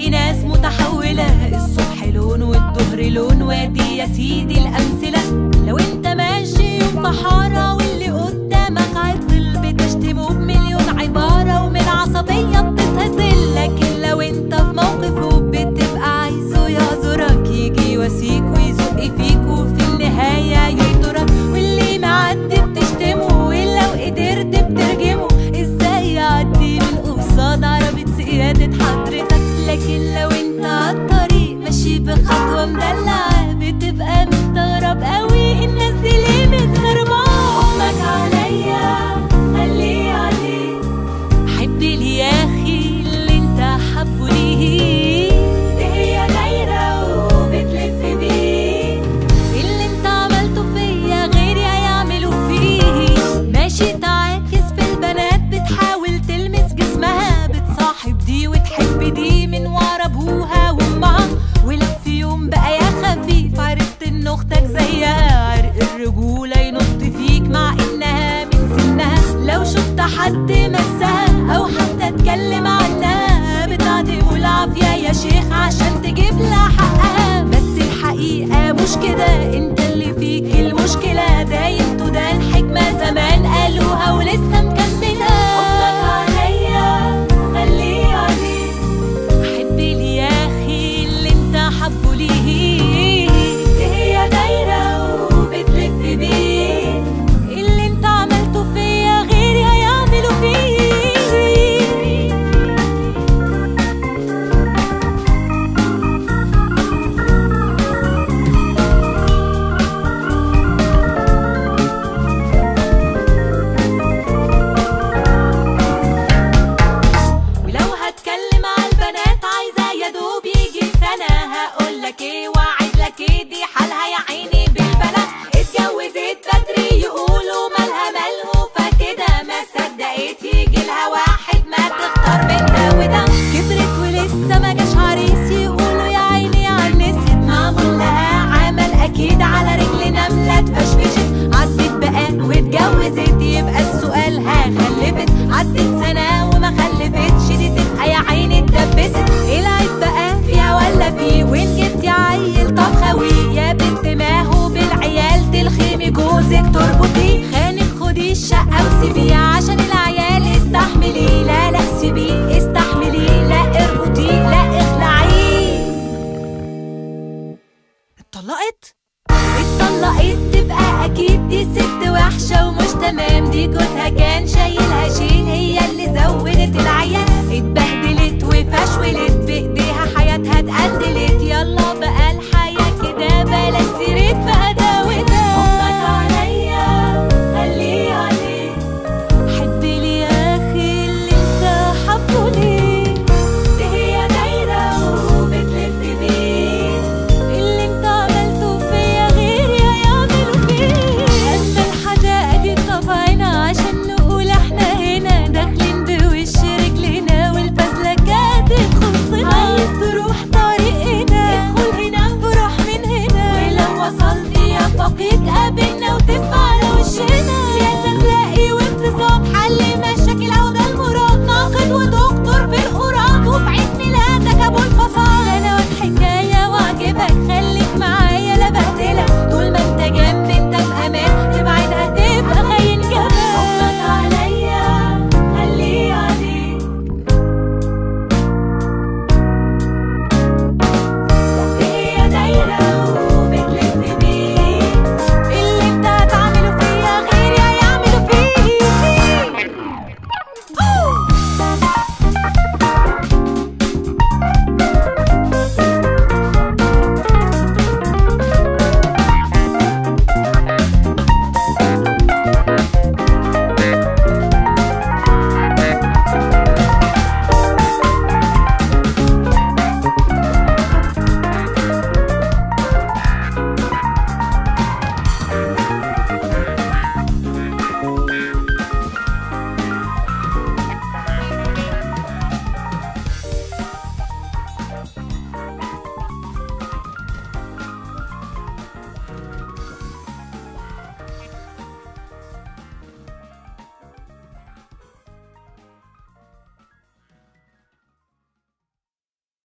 تلاقي ناس متحولة، الصبح لون والظهر لون، وادي يا سيدي الأمثلة. لو انت ماشي يوم بحارة واللي قدامك عطل بتشتمه بمليون عبارة ومن العصبية بتتهزل، لكن لو انت في موقفه بتبقى عايزه يعذرك، يجي يواسيك ويزق فيك وفي النهاية يقدرك. واللي معدي بتشتمه ولو قدرت بترجمه، ازاي يعدي من قصاد عربية سيادة حضرتك. لكن لو انت عالطريق ماشي بخطوة مدلعة بتبقى مستغرب قوي الناس دي ليه متسربة. حكمك عليا خليه عليك، حب لي يا اخي اللي انت حبه ليه، دي هي دايرة وبتلف بيه، اللي انت عملته فيا غيري هيعملوا فيه. ماشي تعاكس في البنات بتحاول تلمس جسمها، بتصاحب دي وتحب دي من ورا ابوها وامها. ولو في يوم بقى يا خفيف عرفت ان اختك زيها، عرق الرجولة ينط فيك مع انها من سنها. لو شفت حد مسها او حتى اتكلم عنها بتعدمه العافية يا شيخ عشان تجيب لها حقها. بس الحقيقة مش كده، انت اللي فيك المشكلة، دايم ده الحكمة زمان قالوها ولسه مكملة. حكمك عليا خليه عليك، حب لي يا اخي اللي انت حبه ليه، دي هي دايرة وبتلف بيه، اللي انت عملته فيا غيري هيعملوا فيه. ولو هتكلم عالبنات عايزة يا دوب يجي سنة، هقولك ايه واعدلك ايه دي حالها يا عيني بالبلا. اتجوزت بدري يقولوا مالها مالهو، فكده ما صدقت يجيلها واحد ما تختار من ده وده. كبرت ولسه ما جاش عريس يقولوا يا عيني عنست، معمول لها عمل اكيد على رجل نملة اتفشفشت. عدت بقى واتجوزت يبقى السؤال ها خلفت، عدت سنة وما خلفتش دي تبقى يا عيني اتدبست. العيب بقى فيها ولا فيه؟ وين جبت يا عيل طب خويه يا بنت، ما هو بالعيال تلخيمي جوزك تربطيه. خانك خدي الشقة وسيبيه عشان العيال استحملي، لا لا سيبيه استحملي، لا اربطي لا اخلعيه. اتطلقت تبقى اكيد دي ست وحشة ومش تمام، دي جوزها كان شايلها شيل، هي اللي زودت العيال. اتبهدلت وفشولت بايديها حياتها